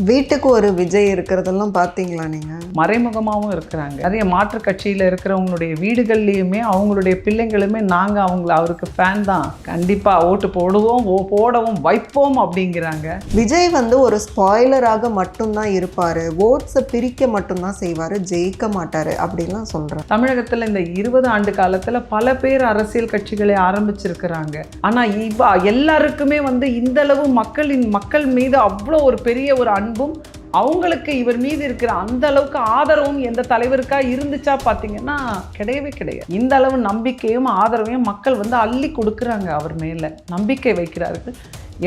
வீட்டுக்கு ஒரு விஜய் இருக்கிறதெல்லாம் பார்த்தீங்களா நீங்கள்? மறைமுகமாகவும் இருக்கிறாங்க. நிறைய மாற்றுக் கட்சியில் இருக்கிறவங்களுடைய வீடுகள்லையுமே அவங்களுடைய பிள்ளைங்களுமே நாங்கள் அவருக்கு ஃபேன் தான், கண்டிப்பாக ஓட்டு போடுவோம், போடவும் வைப்போம் அப்படிங்கிறாங்க. விஜய் ஒரு ஸ்பாய்லராக மட்டும்தான் இருப்பார், ஓட்ஸை பிரிக்க மட்டும்தான் செய்வார், ஜெயிக்க மாட்டார் அப்படின்லாம் சொல்கிறார். தமிழகத்தில் இந்த 20 ஆண்டு காலத்தில் பல பேர் அரசியல் கட்சிகளை ஆரம்பிச்சிருக்கிறாங்க. ஆனால் எல்லாருக்குமே இந்தளவு மக்கள் மீது அவ்வளோ ஒரு பெரிய ஒரு அன்பும் அவங்களுக்கு இவர் மீது இருக்கிற அந்த அளவுக்கு ஆதரவும் எந்த தலைவருக்கா இருந்துச்சா பார்த்தீங்கன்னா கிடையவே கிடையாது. இந்த அளவு நம்பிக்கையும் ஆதரவையும் மக்கள் அள்ளி கொடுக்குறாங்க, அவர் மேலே நம்பிக்கை வைக்கிறார்கள்.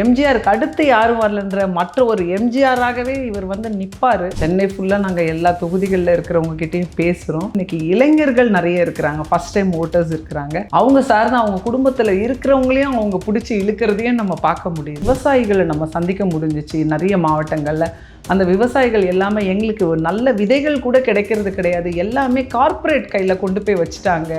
எம்ஜிஆருக்கு அடுத்து யாரும் வரலன்ற மற்ற ஒரு எம்ஜிஆராகவே இவர் நிற்பார். சென்னை ஃபுல்லாக நாங்கள் எல்லா தொகுதிகளில் இருக்கிறவங்ககிட்டையும் பேசுகிறோம். இன்னைக்கு இளைஞர்கள் நிறைய இருக்கிறாங்க, ஃபர்ஸ்ட் டைம் ஓட்டர்ஸ் இருக்கிறாங்க. அவங்க சார்ந்து அவங்க குடும்பத்தில் இருக்கிறவங்களையும் அவங்க பிடிச்சி இழுக்கிறதையும் நம்ம பார்க்க முடியும். விவசாயிகளை நம்ம சந்திக்க முடிஞ்சிச்சு நிறைய மாவட்டங்களில். அந்த விவசாயிகள் எல்லாமே எங்களுக்கு ஒரு நல்ல விதைகள் கூட கிடைக்கிறது கிடையாது, எல்லாமே கார்ப்பரேட் கையில் கொண்டு போய் வச்சுட்டாங்க.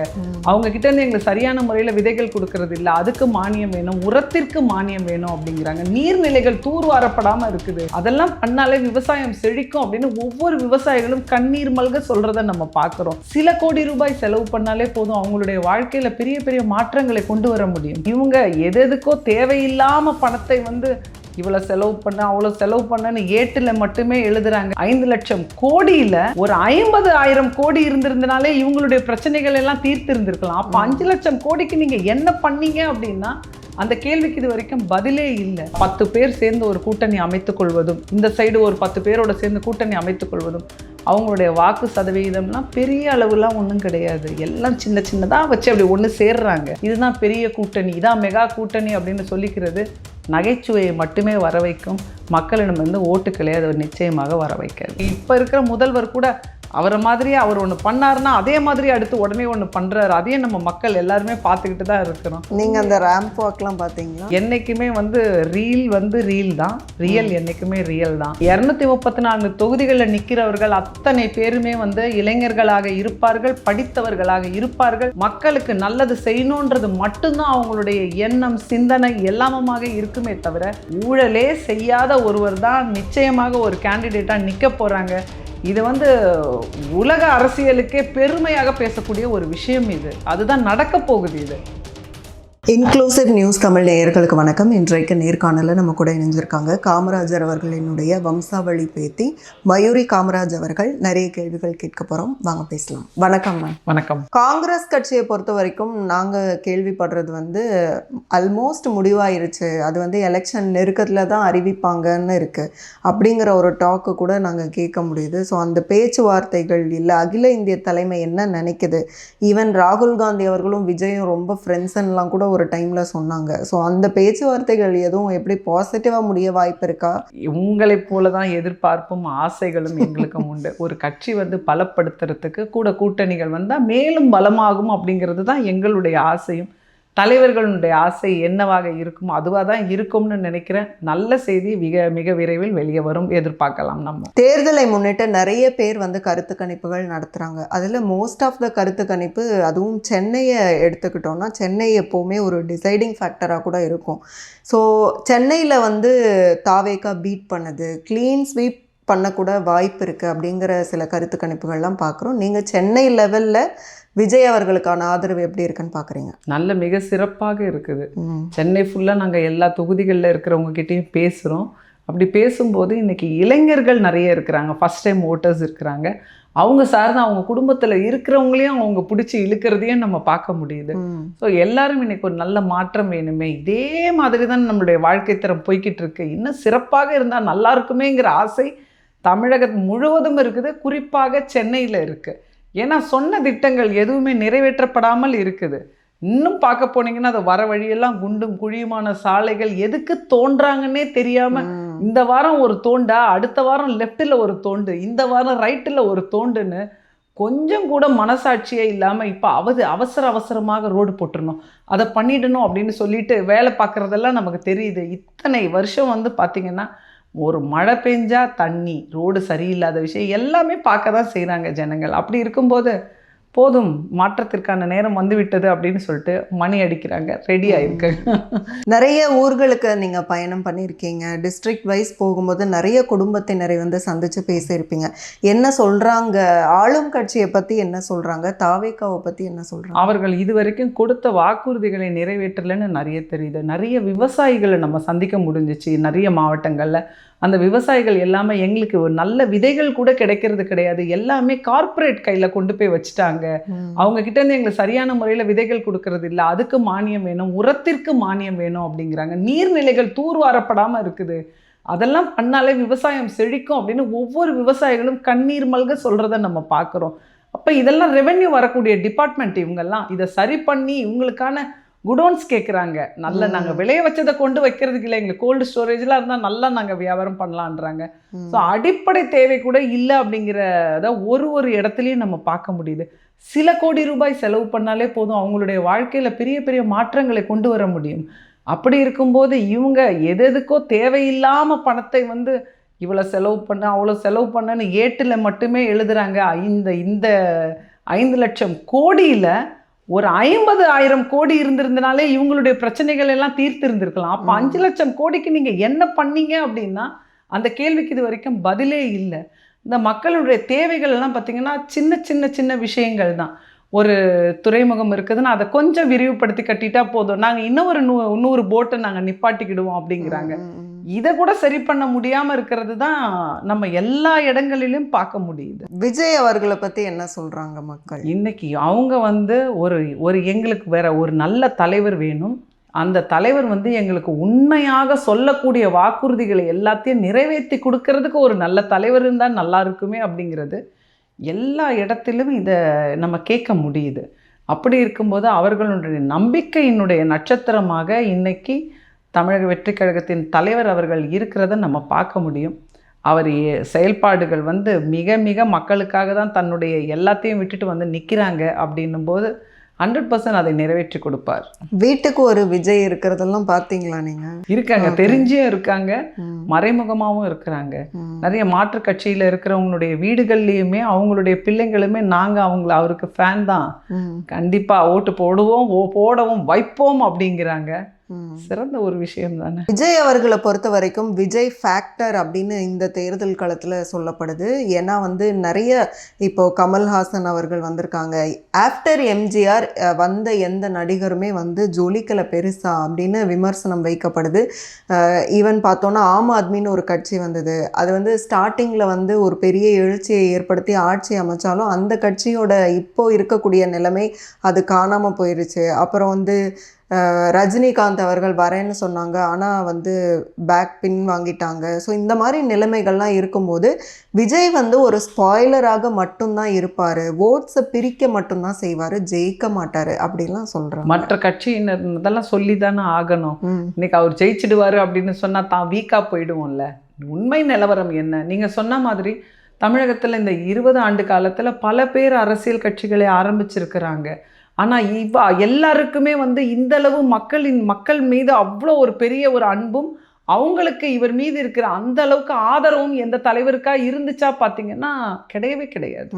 அவங்க கிட்டேருந்து எங்களுக்கு சரியான முறையில் விதைகள் கொடுக்கறது இல்லை, அதுக்கு மானியம் வேணும், உரத்திற்கு மானியம் வேணும் அப்படிங்கிறாங்க. நீர்நிலைகள் தூர்வாரப்படாமல் இருக்குது, அதெல்லாம் பண்ணாலே விவசாயம் செழிக்கும் அப்படின்னு ஒவ்வொரு விவசாயிகளும் கண்ணீர் மல்க சொல்கிறத நம்ம பார்க்குறோம். சில கோடி ரூபாய் செலவு பண்ணாலே போதும், அவங்களுடைய வாழ்க்கையில் பெரிய பெரிய மாற்றங்களை கொண்டு வர முடியும். இவங்க எதுக்கோ தேவையில்லாமல் பணத்தை இவ்வளோ செலவு பண்ண அவ்வளோ செலவு பண்ணன்னு ஏட்டில் மட்டுமே எழுதுறாங்க. 5 லட்சம் கோடியில் ஒரு 50,000 கோடி இருந்திருந்தனாலே இவங்களுடைய பிரச்சனைகள் எல்லாம் தீர்த்து இருந்திருக்கலாம். அப்போ 5 லட்சம் கோடிக்கு நீங்கள் என்ன பண்ணீங்க அப்படின்னா அந்த கேள்விக்கு இது வரைக்கும் பதிலே இல்லை. 10 பேர் சேர்ந்து ஒரு கூட்டணி அமைத்துக் கொள்வதும், இந்த சைடு ஒரு 10 பேரோட சேர்ந்து கூட்டணி அமைத்துக் கொள்வதும், அவங்களுடைய வாக்கு சதவீதம்லாம் பெரிய அளவுலாம் ஒன்றும் கிடையாது. எல்லாம் சின்ன சின்னதாக வச்சு அப்படி ஒன்று சேர்றாங்க. இதுதான் பெரிய கூட்டணி, இதான் மெகா கூட்டணி அப்படின்னு சொல்லிக்கிறது நகைச்சுவையை மட்டுமே வர வைக்கும். மக்களிடம் ஓட்டுக்களே அதை நிச்சயமாக வர வைக்காது. இப்போ இருக்கிற முதல்வர் கூட அவரை மாதிரியே அவர் ஒன்று பண்ணாருன்னா அதே மாதிரி அடுத்து உடனே ஒன்று பண்ணுறாரு. அதையும் நம்ம மக்கள் எல்லாருமே பார்த்துக்கிட்டு தான் இருக்கிறோம். நீங்கள் அந்த ரேம்ப் வாக்லாம் பார்த்தீங்களா? என்றைக்குமே ரீல் தான், ரியல் என்றைக்குமே ரியல் தான். 234 தொகுதிகளில் நிற்கிறவர்கள் அத்தனை பேருமே இளைஞர்களாக இருப்பார்கள், படித்தவர்களாக இருப்பார்கள். மக்களுக்கு நல்லது செய்யணுன்றது மட்டும்தான் அவங்களுடைய எண்ணம், சிந்தனை எல்லாமுமாக இருக்குமே தவிர ஊழலே செய்யாத ஒருவர் தான் நிச்சயமாக ஒரு கேண்டிடேட்டாக நிற்க போகிறாங்க. இது உலக அரசியலுக்கே பெருமையாக பேசக்கூடிய ஒரு விஷயம். அதுதான் நடக்க போகுது. இது இன்க்ளூசிவ் நியூஸ் தமிழ் நேயர்களுக்கு வணக்கம். இன்றைக்கு நேர்காணலில் நம்ம கூட இணைஞ்சிருக்காங்க காமராஜர் அவர்களினுடைய வம்சாவளி பேத்தி மயூரி காமராஜ் அவர்கள். நிறைய கேள்விகள் கேட்க போகிறோம், வாங்க பேசலாம். வணக்கம் மேம். வணக்கம். காங்கிரஸ் கட்சியை பொறுத்த வரைக்கும் நாங்கள் கேள்விப்படுறது ஆல்மோஸ்ட் முடிவாயிருச்சு, அது எலெக்ஷன் நெருக்கத்தில் தான் அறிவிப்பாங்கன்னு இருக்குது அப்படிங்கிற ஒரு டாக்கு கூட நாங்கள் கேட்க முடியுது. ஸோ அந்த பேச்சுவார்த்தைகள் இல்லை, அகில இந்திய தலைமை என்ன நினைக்குது? ஈவன் ராகுல் காந்தி அவர்களும் விஜயும் ரொம்ப ஃப்ரெண்ட்ஸ்லாம் கூட ஒரு டைமில் சொன்னாங்க. ஸோ அந்த பேச்சுவார்த்தைகள் எதுவும் எப்படி பாசிட்டிவாக முடிய வாய்ப்பு இருக்கா? உங்களை போல தான் எதிர்பார்ப்பும் ஆசைகளும் எங்களுக்கும் உண்டு. ஒரு கட்சி பலப்படுத்துறதுக்கு கூட கூட்டணிகள் வந்தால் மேலும் பலமாகும் அப்படிங்கிறது தான் எங்களுடைய ஆசையும். தலைவர்களுடைய ஆசை என்னவாக இருக்குமோ அதுவாக தான் இருக்கும்னு நினைக்கிறேன். நல்ல செய்தி மிக விரைவில் வெளியே வரும், எதிர்பார்க்கலாம். நம்ம தேர்தலை முன்னிட்டு நிறைய பேர் கருத்து கணிப்புகள் நடத்துகிறாங்க. அதில் மோஸ்ட் ஆஃப் த கருத்து கணிப்பு, அதுவும் சென்னையை எடுத்துக்கிட்டோம்னா சென்னை எப்போவுமே ஒரு டிசைடிங் ஃபேக்டராக கூட இருக்கும். ஸோ சென்னையில் தாவேகா பீட் பண்ணது, க்ளீன் ஸ்வீப் பண்ணக்கூட வாய்ப்பு இருக்குது அப்படிங்கிற சில கருத்து கணிப்புகள்லாம் பார்க்குறோம். நீங்கள் சென்னை லெவலில் விஜய் அவர்களுக்கான ஆதரவு எப்படி இருக்குன்னு பார்க்குறீங்க? மிக சிறப்பாக இருக்குது. சென்னை ஃபுல்லாக நாங்கள் எல்லா தொகுதிகளில் இருக்கிறவங்ககிட்டையும் பேசுகிறோம். அப்படி பேசும்போது இன்றைக்கி இளைஞர்கள் நிறைய இருக்கிறாங்க, ஃபஸ்ட் டைம் ஓட்டர்ஸ் இருக்கிறாங்க. அவங்க சார்ந்து அவங்க குடும்பத்தில் இருக்கிறவங்களையும் அவங்க பிடிச்சி இழுக்கிறதையும் நம்ம பார்க்க முடியுது. ஸோ எல்லாரும் இன்றைக்கி ஒரு நல்ல மாற்றம் வேணுமே, இதே மாதிரி தான் நம்மளுடைய வாழ்க்கை தரம் போய்கிட்டு இருக்கு, இன்னும் சிறப்பாக இருந்தால் நல்லா இருக்குமேங்கிற ஆசை தமிழகம் முழுவதும் இருக்குது, குறிப்பாக சென்னையில் இருக்குது. ஏன்னா சொன்ன திட்டங்கள் எதுவுமே நிறைவேற்றப்படாமல் இருக்குது. இன்னும் பார்க்க போனீங்கன்னா அது வர வழியெல்லாம் குண்டும் குழியுமான சாலைகள், எதுக்கு தோன்றாங்கன்னே தெரியாமல் இந்த வாரம் ஒரு தோண்டா, அடுத்த வாரம் லெஃப்டில் ஒரு தோண்டு, இந்த வாரம் ரைட்டில் ஒரு தோண்டுன்னு கொஞ்சம் கூட மனசாட்சியே இல்லாமல் இப்போ அவசரமாக ரோடு போட்டுடணும், அதை பண்ணிடணும் அப்படின்னு சொல்லிட்டு வேலை பார்க்குறதெல்லாம் நமக்கு தெரியுது. இத்தனை வருஷம் பார்த்திங்கன்னா ஒரு மழை பெஞ்சா தண்ணி, ரோடு சரியில்லாத விஷயம் எல்லாமே பார்க்க தான் செய்கிறாங்க ஜனங்கள். அப்படி இருக்கும்போது போதும் மாற்றத்திற்கான நேரம் வந்துவிட்டது அப்படின்னு சொல்லிட்டு மணி அடிக்கிறாங்க, ரெடி ஆயிருக்கு. நிறைய ஊர்களுக்கு நீங்கள் பயணம் பண்ணியிருக்கீங்க. டிஸ்ட்ரிக்ட் வைஸ் போகும்போது நிறைய குடும்பத்தினரை வந்து சந்தித்து பேசியிருப்பீங்க. என்ன சொல்கிறாங்க? ஆளும் கட்சியை பற்றி என்ன சொல்கிறாங்க? தாவேக்காவை பற்றி என்ன சொல்கிறாங்க? அவர்கள் இதுவரைக்கும் கொடுத்த வாக்குறுதிகளை நிறைவேற்றலைன்னு நிறைய தெரியுது. நிறைய விவசாயிகளை நம்ம சந்திக்க முடிஞ்சிச்சு நிறைய மாவட்டங்களில். அந்த விவசாயிகள் எல்லாமே எங்களுக்கு ஒரு நல்ல விதைகள் கூட கிடைக்கிறது கிடையாது, எல்லாமே கார்ப்பரேட் கையில் கொண்டு போய் வச்சுட்டாங்க. அவங்க கிட்டேருந்து எங்களுக்கு சரியான முறையில் விதைகள் கொடுக்கறது இல்லை, அதுக்கு மானியம் வேணும், உரத்திற்கு மானியம் வேணும் அப்படிங்கிறாங்க. நீர்நிலைகள் தூர்வாரப்படாமல் இருக்குது, அதெல்லாம் பண்ணாலே விவசாயம் செழிக்கும் அப்படின்னு ஒவ்வொரு விவசாயிகளும் கண்ணீர் மல்க சொல்கிறத நம்ம பார்க்குறோம். அப்போ இதெல்லாம் ரெவென்யூ வரக்கூடிய டிபார்ட்மெண்ட், இவங்கெல்லாம் இதை சரி பண்ணி இவங்களுக்கான குடோன்ஸ் கேட்குறாங்க. நல்ல நாங்கள் விளைய வச்சதை கொண்டு வைக்கிறதுக்கு இல்லை, எங்களுக்கு கோல்டு ஸ்டோரேஜ்லாம் இருந்தால் நல்லா நாங்கள் வியாபாரம் பண்ணலான்றாங்க. ஸோ அடிப்படை தேவை கூட இல்லை அப்படிங்கிறத ஒரு இடத்துலையும் நம்ம பார்க்க முடியுது. சில கோடி ரூபாய் செலவு பண்ணாலே போதும், அவங்களுடைய வாழ்க்கையில் பெரிய பெரிய மாற்றங்களை கொண்டு வர முடியும். அப்படி இருக்கும்போது இவங்க எதுக்கோ தேவையில்லாமல் பணத்தை வந்து இவ்வளோ செலவு பண்ண அவ்வளோ செலவு பண்ணன்னு ஏட்டில் மட்டுமே எழுதுகிறாங்க. இந்த 5 லட்சம் கோடியில் ஒரு 50,000 கோடி இருந்திருந்தனாலே இவங்களுடைய பிரச்சனைகள் எல்லாம் தீர்த்து இருந்திருக்கலாம். அப்போ 5 லட்சம் கோடிக்கு நீங்கள் என்ன பண்ணீங்க அப்படின்னா அந்த கேள்விக்கு இது வரைக்கும் பதிலே இல்லை. இந்த மக்களுடைய தேவைகள் எல்லாம் பார்த்திங்கன்னா சின்ன விஷயங்கள் தான். ஒரு துறைமுகம் இருக்குதுன்னா அதை கொஞ்சம் விரிவுபடுத்தி கட்டிட்டா போதும், நாங்கள் இன்னும் 100 போட்டை நாங்கள் நிப்பாட்டிக்கிடுவோம் அப்படிங்கிறாங்க. இதை கூட சரி பண்ண முடியாமல் இருக்கிறது தான் நம்ம எல்லா இடங்களிலும் பார்க்க முடியுது. விஜய் அவர்களை பற்றி என்ன சொல்கிறாங்க மக்கள்? இன்னைக்கு அவங்க வந்து ஒரு எங்களுக்கு வேற ஒரு நல்ல தலைவர் வேணும், அந்த தலைவர் வந்து எங்களுக்கு உண்மையாக சொல்லக்கூடிய வாக்குறுதிகளை எல்லாத்தையும் நிறைவேற்றி கொடுக்கறதுக்கு ஒரு நல்ல தலைவர் இருந்தால் நல்லா இருக்குமே அப்படிங்கிறது எல்லா இடத்திலும் இதை நம்ம கேட்க முடியுது. அப்படி இருக்கும்போது அவர்களுடைய நம்பிக்கையினுடைய நட்சத்திரமாக இன்னைக்கு தமிழக வெற்றிக் கழகத்தின் தலைவர் அவர்கள் இருக்கிறத நம்ம பார்க்க முடியும். அவர் செயல்பாடுகள் வந்து மிக மிக மக்களுக்காக தான் தன்னுடைய எல்லாத்தையும் விட்டுட்டு வந்து நிற்கிறாங்க. அப்படின்னும்போது 100% அதை நிறைவேற்றி கொடுப்பார். வீட்டுக்கு ஒரு விஜய் இருக்கிறதெல்லாம் பார்த்தீங்களா நீங்கள்? இருக்காங்க, தெரிஞ்சும் இருக்காங்க, மறைமுகமாகவும் இருக்கிறாங்க. நிறைய மாற்று கட்சியில் இருக்கிறவங்களுடைய வீடுகள்லையுமே அவங்களுடைய பிள்ளைங்களுமே நாங்கள் அவருக்கு ஃபேன் தான், கண்டிப்பாக ஓட்டு போடவும் வைப்போம் அப்படிங்கிறாங்க. சிறந்த ஒரு விஷயம் தானே. விஜய் அவர்களை பொறுத்த வரைக்கும் விஜய் ஃபேக்டர் அப்படின்னு இந்த தேர்தல் களத்தில் சொல்லப்படுது. ஏன்னா வந்து நிறைய இப்போ கமல்ஹாசன் அவர்கள் வந்திருக்காங்க. ஆஃப்டர் எம்ஜிஆர் வந்த எந்த நடிகருமே வந்து ஜொலிக்கலை பெருசா அப்படின்னு விமர்சனம் வைக்கப்படுது. ஈவன் பார்த்தோன்னா ஆம் ஆத்மின்னு ஒரு கட்சி வந்தது, அது வந்து ஸ்டார்டிங்கில் வந்து ஒரு பெரிய எழுச்சியை ஏற்படுத்தி ஆட்சி அமைச்சாலும் அந்த கட்சியோட இப்போ இருக்கக்கூடிய நிலைமை அது காணாமல் போயிடுச்சு. அப்புறம் வந்து ரஜினிகாந்த் அவர்கள் வரேன்னு சொன்னாங்க, ஆனால் வந்து பேக் பின் வாங்கிட்டாங்க. ஸோ இந்த மாதிரி நிலைமைகள்லாம் இருக்கும்போது விஜய் வந்து ஒரு ஸ்பாய்லராக மட்டும்தான் இருப்பார், ஓட்ஸை பிரிக்க மட்டும்தான் செய்வார், ஜெயிக்க மாட்டார் அப்படிலாம் சொல்கிறாங்க. மற்ற கட்சியினர் இதெல்லாம் சொல்லி தானே ஆகணும். இன்னைக்கு அவர் ஜெயிச்சிடுவார் அப்படின்னு சொன்னால் தான் வீக்காக போயிடுவோம்ல. உண்மை நிலவரம் என்ன? நீங்கள் சொன்ன மாதிரி தமிழகத்தில் இந்த 20 ஆண்டு காலத்தில் பல பேர் அரசியல் கட்சிகளை ஆரம்பிச்சிருக்கிறாங்க. ஆனால் எல்லாருக்குமே வந்து இந்தளவு மக்கள் மீது அவ்வளோ ஒரு பெரிய ஒரு அன்பும் அவங்களுக்கு இவர் மீது இருக்கிற அந்த அளவுக்கு ஆதரவும் எந்த தலைவருக்கா இருந்துச்சா பார்த்தீங்கன்னா கிடையவே கிடையாது.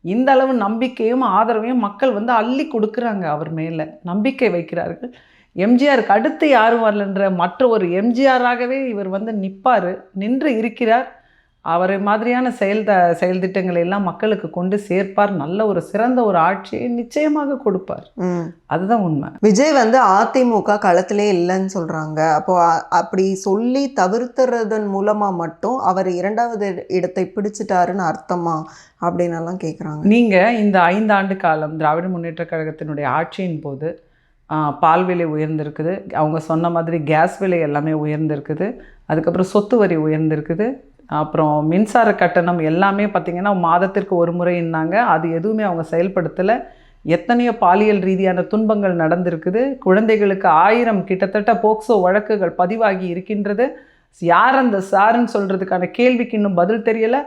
இந்த அளவு நம்பிக்கையும் ஆதரவையும் மக்கள் வந்து அள்ளி கொடுக்குறாங்க, அவர் மேலே நம்பிக்கை வைக்கிறார்கள். எம்ஜிஆருக்கு அடுத்து யாரும் வரலன்ற மற்ற ஒரு எம்ஜிஆராகவே இவர் வந்து நின்று இருக்கிறார். அவரை மாதிரியான செயல் திட்டங்களை எல்லாம் மக்களுக்கு கொண்டு சேர்ப்பார். நல்ல ஒரு சிறந்த ஒரு ஆட்சியை நிச்சயமாக கொடுப்பார். அதுதான் உண்மை. விஜய் வந்து அதிமுக களத்திலே இல்லைன்னு சொல்றாங்க. அப்போ அப்படி சொல்லி தவிர்த்துறதன் மூலமா மட்டும் அவர் 2வது இடத்தை பிடிச்சிட்டாருன்னு அர்த்தமா அப்படின்னு எல்லாம் கேட்குறாங்க. நீங்கள் இந்த 5 ஆண்டு காலம் திராவிட முன்னேற்ற கழகத்தினுடைய ஆட்சியின் போது பால் விலை உயர்ந்திருக்குது, அவங்க சொன்ன மாதிரி கேஸ் விலை எல்லாமே உயர்ந்திருக்குது, அதுக்கப்புறம் சொத்து வரி உயர்ந்திருக்குது, அப்புறம் மின்சார கட்டணம் எல்லாமே பார்த்திங்கன்னா மாதத்திற்கு ஒரு முறைன்னாங்க, அது எதுவுமே அவங்க செயல்படுத்தலை. எத்தனையோ பாலியல் ரீதியான துன்பங்கள் நடந்திருக்குது. குழந்தைகளுக்கு 1000 கிட்டத்தட்ட போக்சோ வழக்குகள் பதிவாகி இருக்கின்றது. யார் அந்த சாருன்னு சொல்கிறதுக்கான கேள்விக்கு இன்னும் பதில் தெரியலை.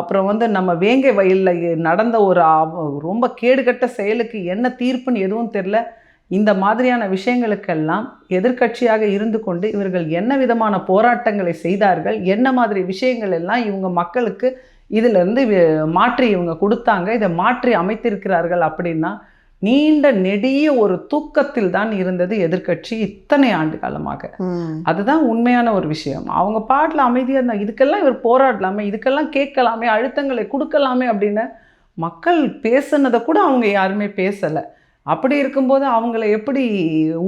அப்புறம் வந்து நம்ம வேங்கை வயலில் நடந்த ஒரு ரொம்ப கேடுகட்ட செயலுக்கு என்ன தீர்ப்புன்னு எதுவும் தெரில. இந்த மாதிரியான விஷயங்களுக்கெல்லாம் எதிர்க்கட்சியாக இருந்து கொண்டு இவர்கள் என்ன விதமான போராட்டங்களை செய்தார்கள், என்ன மாதிரி விஷயங்கள் எல்லாம் இவங்க மக்களுக்கு இதிலிருந்து மாற்றி இவங்க கொடுத்தாங்க, இதை மாற்றி அமைத்திருக்கிறார்கள் அப்படின்னா நீண்ட நெடிய ஒரு தூக்கத்தில் தான் இருந்தது எதிர்க்கட்சி இத்தனை ஆண்டு காலமாக. அதுதான் உண்மையான ஒரு விஷயம். அவங்க பாட்டில் அமைதியாக இருந்தாங்க. இதுக்கெல்லாம் இவர் போராடலாமே, இதுக்கெல்லாம் கேட்கலாமே, அழுத்தங்களை கொடுக்கலாமே அப்படின்னு மக்கள் பேசுனதை கூட அவங்க யாருமே பேசலை. அப்படி இருக்கும்போது அவங்கள எப்படி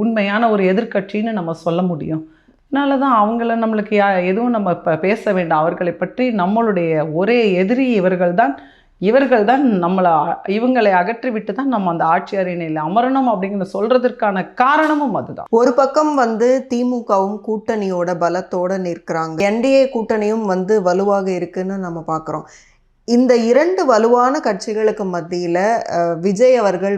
உண்மையான ஒரு எதிர்க்கட்சின்னு நம்ம சொல்ல முடியும்? அதனால தான் அவங்கள நம்மளுக்கு எதுவும் நம்ம இப்போ பேச வேண்டாம். அவர்களை பற்றி நம்மளுடைய ஒரே எதிரி இவர்கள் தான் இவங்களை அகற்றிவிட்டு தான் நம்ம அந்த ஆட்சி அரியணையில் அமரணும் அப்படிங்கிற சொல்றதற்கான காரணமும் அதுதான். ஒரு பக்கம் திமுகவும் கூட்டணியோட பலத்தோட நிற்கிறாங்க, என்டிஏ கூட்டணியும் வலுவாக இருக்குன்னு நம்ம பார்க்குறோம். இந்த 2 வலுவான கட்சிகளுக்கு மத்தியில் விஜய் அவர்கள்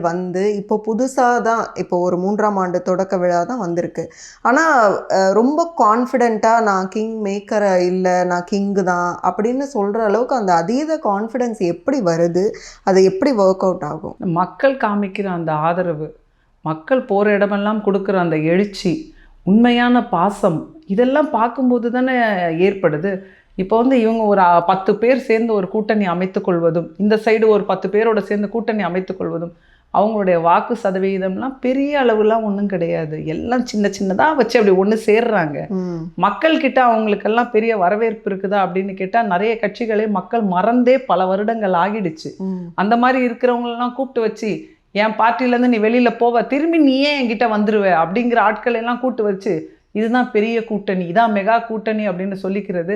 இப்போ புதுசாக தான், இப்போ ஒரு 3ஆம் ஆண்டு தொடக்க விழா தான் வந்திருக்கு. ஆனால் ரொம்ப கான்ஃபிடெண்ட்டாக நான் கிங் மேக்கரை இல்லை, நான் கிங்கு தான் அப்படின்னு சொல்கிற அளவுக்கு அந்த அதீத கான்ஃபிடென்ஸ் எப்படி வருது? அது எப்படி ஒர்க் அவுட் ஆகும்? மக்கள் காமிக்கிற அந்த ஆதரவு, மக்கள் போகிற இடமெல்லாம் கொடுக்குற அந்த எழுச்சி, உண்மையான பாசம், இதெல்லாம் பார்க்கும்போது தானே ஏற்படுது. இப்போ இவங்க ஒரு 10 பேர் சேர்ந்து ஒரு கூட்டணி அமைத்துக்கொள்வதும், இந்த சைடு ஒரு 10 பேரோட சேர்ந்து கூட்டணி அமைத்துக்கொள்வதும், அவங்களுடைய வாக்கு சதவீதம்லாம் பெரிய அளவுலாம் ஒன்றும் கிடையாது. எல்லாம் சின்ன சின்னதாக வச்சு அப்படி ஒன்று சேர்றாங்க. மக்கள்கிட்ட அவங்களுக்கெல்லாம் பெரிய வரவேற்பு இருக்குதா அப்படின்னு கேட்டால் நிறைய கட்சிகளே மக்கள் மறந்தே பல வருடங்கள் ஆகிடுச்சு. அந்த மாதிரி இருக்கிறவங்களெல்லாம் கூப்பிட்டு வச்சு, என் பார்ட்டிலேருந்து நீ வெளியில் போவ, திரும்பி நீ ஏன் என்கிட்ட வந்துடுவ அப்படிங்கிற ஆட்கள் எல்லாம் கூப்பிட்டு வச்சு, இதுதான் பெரிய கூட்டணி, இதான் மெகா கூட்டணி அப்படின்னு சொல்லிக்கிறது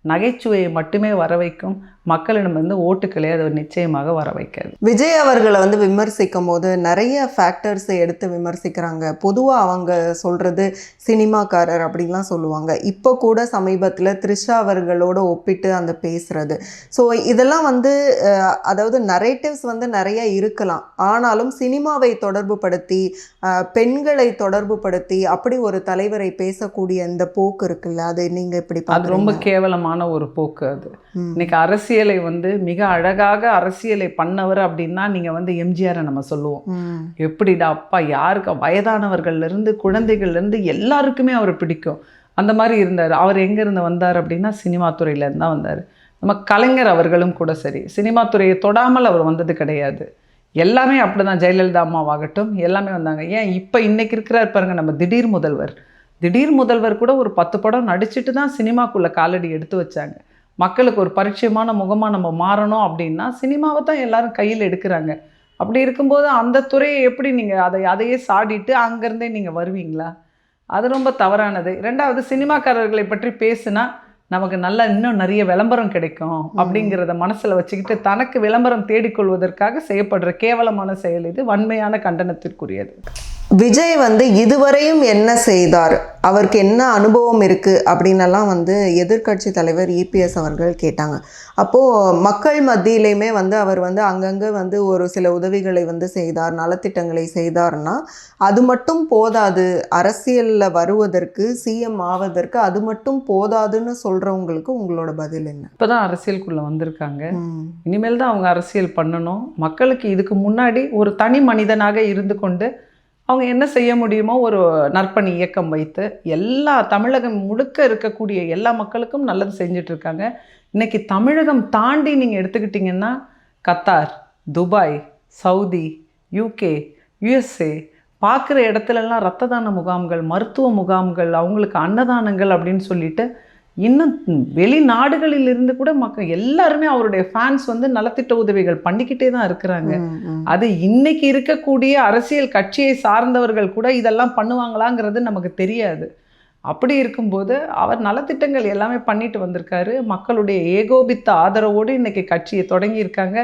நகைச்சுவையை மட்டுமே வர வைக்கும். மக்களிடம் ஓட்டுக்களே அது நிச்சயமாக வர வைக்காது. விஜய் அவர்களை விமர்சிக்கும் போது நிறைய ஃபேக்டர்ஸை எடுத்து விமர்சிக்கிறாங்க. பொதுவாக அவங்க சொல்கிறது சினிமாக்காரர் அப்படின்லாம் சொல்லுவாங்க. இப்போ கூட சமீபத்தில் த்ரிஷா அவர்களோட ஒப்பிட்டு அந்த பேசுகிறது. ஸோ இதெல்லாம் அதாவது நரேட்டிவ்ஸ் நிறைய இருக்கலாம். ஆனாலும் சினிமாவை தொடர்பு படுத்தி, பெண்களை தொடர்பு படுத்தி அப்படி ஒரு தலைவரை பேசக்கூடிய இந்த போக்கு இருக்குல்ல, அது நீங்கள் எப்படி பார்க்குறீங்க? அது ரொம்ப கேவலமான ஒரு போக்கு. அது இன்னைக்கு அரசியலை மிக அழகாக அரசியலை பண்ணவர் அப்படின்னா நீங்கள் எம்ஜிஆரை நம்ம சொல்லுவோம். எப்படிடா அப்பா, யாருக்கு வயதானவர்கள்லேருந்து குழந்தைகள்லேருந்து எல்லாருக்குமே அவர் பிடிக்கும். அந்த மாதிரி இருந்தார். அவர் எங்கேருந்து வந்தார் அப்படின்னா சினிமா துறையிலேருந்து தான் வந்தார். நம்ம கலைஞர் அவர்களும் கூட சரி, சினிமா துறையை தொடாமல் அவர் வந்தது கிடையாது. எல்லாமே அப்படி தான். ஜெயலலிதா அம்மாவாகட்டும் எல்லாமே வந்தாங்க. ஏன் இப்போ இன்றைக்கி இருக்கிறார் பாருங்க நம்ம திடீர் முதல்வர் கூட ஒரு 10 படம் நடிச்சுட்டு தான் சினிமாக்குள்ளே காலடி எடுத்து வச்சாங்க. மக்களுக்கு ஒரு பரிச்சயமான முகமாக நம்ம மாறணும் அப்படின்னா சினிமாவை தான் எல்லாரும் கையில் எடுக்கிறாங்க. அப்படி இருக்கும்போது அந்த துறையை எப்படி நீங்கள் அதையே சாடிட்டு அங்கேருந்தே நீங்கள் வருவீங்களா? அது ரொம்ப தவறானது. 2வது, சினிமாக்காரர்களை பற்றி பேசுனா நமக்கு நல்லா இன்னும் நிறைய விளம்பரம் கிடைக்கும் அப்படிங்கிறத மனசில் வச்சுக்கிட்டு தனக்கு விளம்பரம் தேடிக்கொள்வதற்காக செய்யப்படுற கேவலமான செயல் இது. வன்மையான கண்டனத்திற்குரியது. விஜய் இதுவரையும் என்ன செய்தார், அவருக்கு என்ன அனுபவம் இருக்குது அப்படின்னெல்லாம் எதிர்க்கட்சி தலைவர் இபிஎஸ் அவர்கள் கேட்டாங்க. அப்போது மக்கள் மத்தியிலையுமே அவர் அங்கங்கே ஒரு சில உதவிகளை செய்தார், நலத்திட்டங்களை செய்தார்னா அது மட்டும் போதாது. அரசியலில் வருவதற்கு, சிஎம் ஆவதற்கு அது மட்டும் போதாதுன்னு சொல்கிறவங்களுக்கு உங்களோட பதில் என்ன? இப்போ தான் அரசியலுக்குள்ளே வந்திருக்காங்க. இனிமேல் தான் அவங்க அரசியல் பண்ணணும். மக்களுக்கு இதுக்கு முன்னாடி ஒரு தனி மனிதனாக இருந்து கொண்டு அவங்க என்ன செய்ய முடியுமோ ஒரு நற்பணி இயக்கம் வைத்து எல்லா தமிழகம் முழுக்க இருக்கக்கூடிய எல்லா மக்களுக்கும் நல்லது செஞ்சிட்ருக்காங்க. இன்றைக்கி தமிழகம் தாண்டி நீங்கள் எடுத்துக்கிட்டிங்கன்னா Qatar, Dubai, Saudi, UK, USA பார்க்குற இடத்துலலாம் இரத்த தான முகாம்கள், மருத்துவ முகாம்கள், அவங்களுக்கு அன்னதானங்கள் அப்படின்னு சொல்லிட்டு இன்னும் வெளிநாடுகளிலிருந்து கூட மக்கள் எல்லாருமே அவருடைய ஃபேன்ஸ் நலத்திட்ட உதவிகள் பண்ணிக்கிட்டே தான் இருக்கிறாங்க. அது இன்னைக்கு இருக்கக்கூடிய அரசியல் கட்சியை சார்ந்தவர்கள் கூட இதெல்லாம் பண்ணுவாங்களாங்கிறது நமக்கு தெரியாது. அப்படி இருக்கும்போது அவர் நலத்திட்டங்கள் எல்லாமே பண்ணிட்டு வந்திருக்காரு. மக்களுடைய ஏகோபித்த ஆதரவோடு இன்னைக்கு கட்சியை தொடங்கியிருக்காங்க.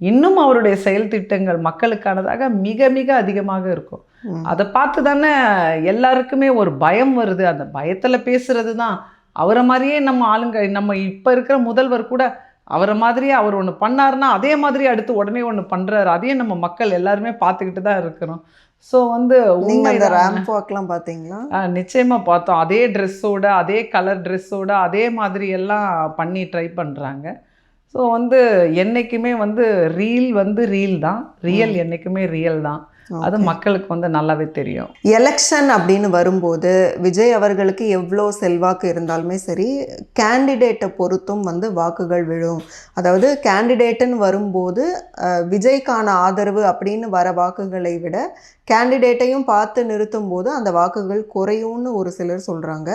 இன்னும் அவருடைய செயல் திட்டங்கள் மக்களுக்கானதாக மிக மிக அதிகமாக இருக்கும். அதை பார்த்து தானே எல்லாருக்குமே ஒரு பயம் வருது. அந்த பயத்தில் பேசுறது தான். அவரை மாதிரியே நம்ம ஆளுங்க, நம்ம இப்போ இருக்கிற முதல்வர் கூட அவரை மாதிரியே அவர் ஒன்று பண்ணாருன்னா அதே மாதிரி அடுத்து உடனே ஒன்று பண்ணுறாரு. அதையே நம்ம மக்கள் எல்லாருமே பார்த்துக்கிட்டு தான் இருக்கிறோம். ஸோ அந்த ரேம்ப் வாக்லாம் பார்த்தீங்களா? நிச்சயமாக பார்த்தோம். அதே ட்ரெஸ்ஸோட, அதே கலர் ட்ரெஸ்ஸோட, அதே மாதிரி எல்லாம் பண்ணி ட்ரை பண்ணுறாங்க. ஸோ என்றைக்குமே ரீல் ரீல் தான், ரியல் என்றைக்குமே ரியல் தான். அது மக்களுக்கு வந்து நல்லாவே தெரியும். எலெக்ஷன் அப்படின்னு வரும்போது விஜய் அவர்களுக்கு எவ்வளோ செல்வாக்கு இருந்தாலுமே சரி, கேண்டிடேட்டை பொறுத்தும் வந்து வாக்குகள் விழும். அதாவது கேண்டிடேட்டுன்னு வரும்போது விஜய்க்கான ஆதரவு அப்படின்னு வர வாக்குகளை விட கேண்டிடேட்டையும் பார்த்து நிறுத்தும் போது அந்த வாக்குகள் குறையும்னு ஒரு சிலர் சொல்கிறாங்க.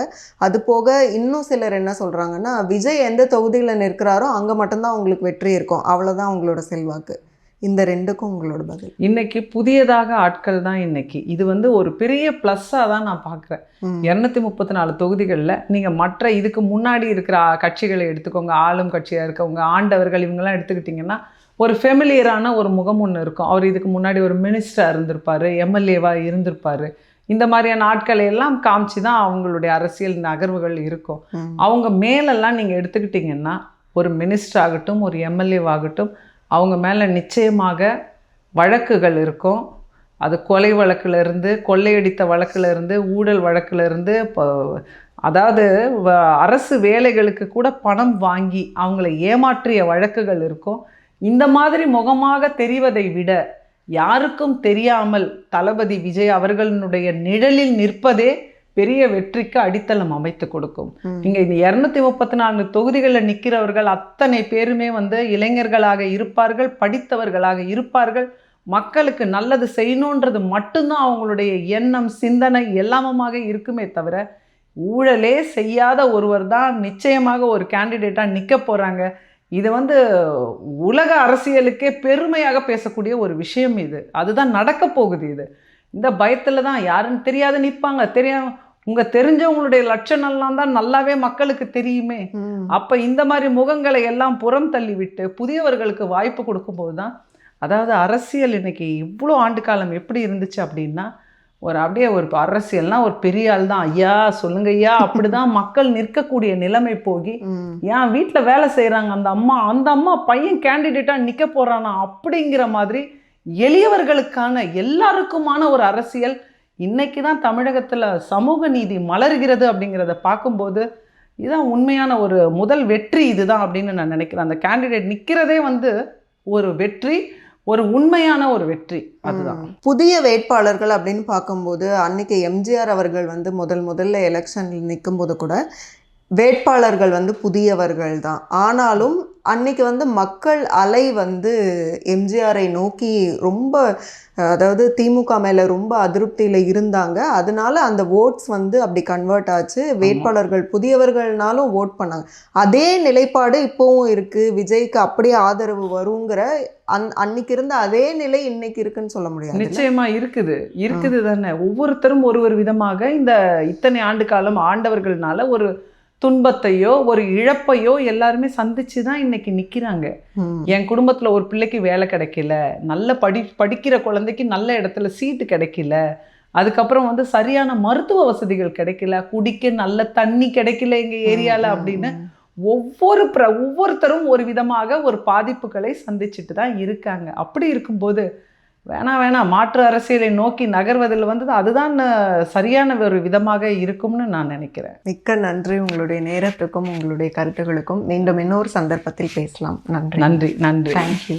அது போக இன்னும் சிலர் என்ன சொல்கிறாங்கன்னா, விஜய் எந்த தொகுதியில் நிற்கிறாரோ அங்கே மட்டும்தான் அவங்களுக்கு வெற்றி இருக்கும், அவ்வளோதான் அவங்களோட செல்வாக்கு. இந்த ரெண்டுக்கும் உங்களோட பதில்? இன்னைக்கு புதியதாக ஆட்கள் தான் இன்னைக்கு. இது வந்து ஒரு பெரிய ப்ளஸ்ஸாக தான் நான் பார்க்குறேன். 234 தொகுதிகளில் நீங்கள் மற்ற இதுக்கு முன்னாடி இருக்கிற கட்சிகளை எடுத்துக்கோங்க, ஆளும் கட்சியாக இருக்கவங்க, ஆண்டவர்கள், இவங்கெல்லாம் எடுத்துக்கிட்டிங்கன்னா ஒரு ஃபெமிலியரான ஒரு முகம் ஒன்று இருக்கும். அவர் இதுக்கு முன்னாடி ஒரு மினிஸ்டராக இருந்திருப்பார், எம்எல்ஏவாக இருந்திருப்பார். இந்த மாதிரியான ஆட்களை எல்லாம் காமிச்சு தான் அவங்களுடைய அரசியல் நகர்வுகள் இருக்கும். அவங்க மேலெல்லாம் நீங்கள் எடுத்துக்கிட்டிங்கன்னா ஒரு மினிஸ்டர் ஆகட்டும், ஒரு எம்எல்ஏவாகட்டும், அவங்க மேலே நிச்சயமாக வழக்குகள் இருக்கும். அது கொலை வழக்கிலிருந்து, கொள்ளையடித்த வழக்கிலிருந்து, ஊழல் வழக்கிலிருந்து, அதாவது அரசு வேலைகளுக்கு கூட பணம் வாங்கி அவங்கள ஏமாற்றிய வழக்குகள் இருக்கும். இந்த மாதிரி முகமாக தெரிவதை விட யாருக்கும் தெரியாமல் தளபதி விஜய் அவர்களுடைய நிழலில் நிற்பதே பெரிய வெற்றிக்கு அடித்தளம் அமைத்து கொடுக்கும். இங்கே இந்த 234 தொகுதிகளில் நிற்கிறவர்கள் அத்தனை பேருமே வந்து இளைஞர்களாக இருப்பார்கள், படித்தவர்களாக இருப்பார்கள், மக்களுக்கு நல்லது செய்யணுன்றது மட்டும்தான் அவங்களுடைய எண்ணம், சிந்தனை எல்லாமுமாக இருக்குமே தவிர ஊழலே செய்யாத ஒருவர் தான் நிச்சயமாக ஒரு கேண்டிடேட்டாக நிற்க போகிறாங்க. இது வந்து உலக அரசியலுக்கே பெருமையாக பேசக்கூடிய ஒரு விஷயம். இது அதுதான் நடக்க போகுது. இது இந்த பயத்தில் தான் யாருன்னு தெரியாத நிற்பாங்க. உங்கள் தெரிஞ்சவங்களுடைய லட்சணம்லாம் தான் நல்லாவே மக்களுக்கு தெரியுமே. அப்போ இந்த மாதிரி முகங்களை எல்லாம் புறம் தள்ளிவிட்டு புதியவர்களுக்கு வாய்ப்பு கொடுக்கும்போது தான், அதாவது அரசியல் இன்னைக்கு இவ்வளோ ஆண்டு காலம் எப்படி இருந்துச்சு அப்படின்னா, அப்படியே ஒரு அரசியல்னால் ஒரு பெரிய ஆள் தான், ஐயா சொல்லுங்க ஐயா, அப்படி தான் மக்கள் நிற்கக்கூடிய நிலைமை போகி, ஏன் வீட்டில் வேலை செய்கிறாங்க அந்த அம்மா பையன் கேண்டிடேட்டாக நிற்க போகிறானா அப்படிங்கிற மாதிரி எளியவர்களுக்கான எல்லாருக்குமான ஒரு அரசியல் இன்னைக்கு தான் தமிழகத்தில் சமூக நீதி மலர்கிறது அப்படிங்கிறத பார்க்கும்போது இதுதான் உண்மையான ஒரு முதல் வெற்றி இதுதான் அப்படின்னு நான் நினைக்கிறேன். அந்த கேண்டிடேட் நிற்கிறதே வந்து ஒரு வெற்றி, ஒரு உண்மையான ஒரு வெற்றி. அதுதான் புதிய வேட்பாளர்கள் அப்படின்னு பார்க்கும்போது அன்னைக்கு எம்ஜிஆர் அவர்கள் வந்து முதல்ல எலெக்ஷனில் நிற்கும்போது கூட வேட்பாளர்கள் வந்து புதியவர்கள் தான். ஆனாலும் அன்னைக்கு வந்து மக்கள் அலை வந்து எம்ஜிஆரை நோக்கி ரொம்ப, அதாவது திமுக மேலே ரொம்ப அதிருப்தியில் இருந்தாங்க. அதனால அந்த ஓட்ஸ் வந்து அப்படி கன்வெர்ட் ஆச்சு. வேட்பாளர்கள் புதியவர்கள்னாலும் ஓட் பண்ணாங்க. அதே நிலைப்பாடு இப்போவும் இருக்குது. விஜய்க்கு அப்படியே ஆதரவு வருங்கிற அன்னைக்கு இருந்த அதே நிலை இன்னைக்கு இருக்குன்னு சொல்ல முடியாது. நிச்சயமா இருக்குது தானே. ஒவ்வொருத்தரும் ஒரு விதமாக இந்த இத்தனை ஆண்டு காலம் ஆண்டவர்கள்னால ஒரு துன்பத்தையோ ஒரு இழப்பையோ எல்லாருமே சந்திச்சு தான் இன்னைக்கு நிற்கிறாங்க. என் குடும்பத்தில் ஒரு பிள்ளைக்கு வேலை கிடைக்கல, நல்ல படிக்கிற குழந்தைக்கு நல்ல இடத்துல சீட்டு கிடைக்கல, அதுக்கப்புறம் வந்து சரியான மருத்துவ வசதிகள் கிடைக்கல, குடிக்க நல்ல தண்ணி கிடைக்கல எங்கள் ஏரியாவில் அப்படின்னு ஒவ்வொருத்தரும் ஒரு விதமாக ஒரு பாதிப்புகளை சந்திச்சுட்டு தான் இருக்காங்க. அப்படி இருக்கும்போது வேணாம் மாற்று அரசியலை நோக்கி நகர்வதில் வந்து அதுதான் சரியான ஒரு விதமாக இருக்கும்னு நான் நினைக்கிறேன். மிக்க நன்றி உங்களுடைய நேரத்துக்கும் உங்களுடைய கருத்துகளுக்கும். மீண்டும் இன்னொரு சந்தர்ப்பத்தில் பேசலாம். நன்றி. தேங்க்யூ.